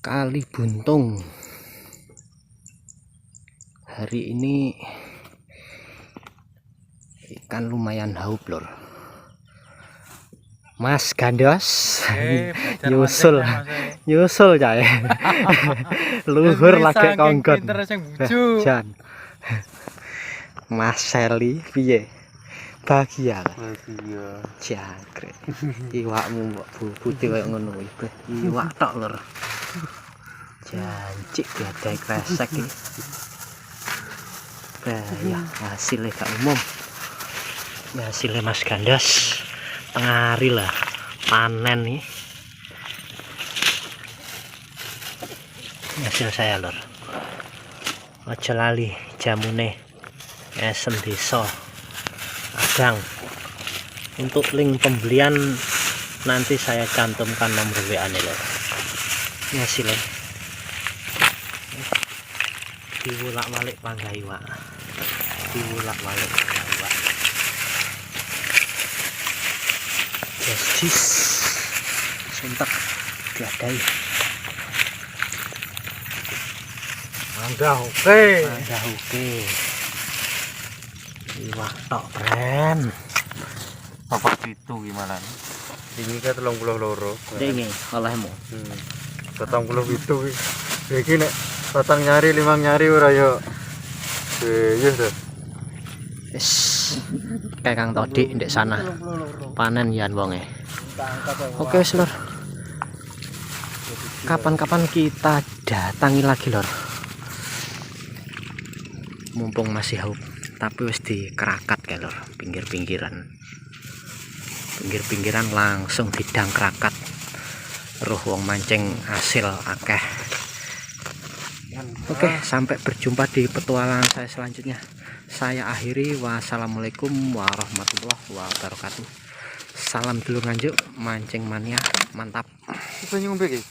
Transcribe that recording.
Kali Buntung. Hari ini ikan lumayan haup lor. Mas Gandos nyusul cah. Luhur lagi kongkon. Jan. Mas Seli piye? Bahagia. Jangkrik. Iwakmu mbok putih koyo ngono iki. Iwak tok lur. Jancik diadai kresek iki. Ya hasilnya gak umum. Hasilnya Mas Gandos tengah hari lah panen nih. Hasil saya lur. Aja lali jamune esen desa Abang. Untuk link pembelian nanti saya cantumkan nomor WA-nya lur. Ini hasilnya diwulak-walik panggai wak. Diwulak-walik panggai wak. Jis suntek diadai. Mandah oke. Iwak tok keren. Apa itu gimana? Ini kan 32. Ini olehmu. 37 iki nek patang nyari 5 nyari ora yo. Iya tuh. Wis kayak Kang Todik ndek sana. Panen yan wonge. Oke wis lur. Kapan-kapan kita datangi lagi lur. Mumpung masih haup, tapi wis dikerakat kae lur, pinggir-pinggiran langsung didang kerakat. Roh wong mancing hasil akeh. Oke, sampai berjumpa di petualangan saya selanjutnya. Saya akhiri. Wassalamualaikum warahmatullahi wabarakatuh. Salam dulur nganjuk, mancing mania mantap. Apa nyumpe iki?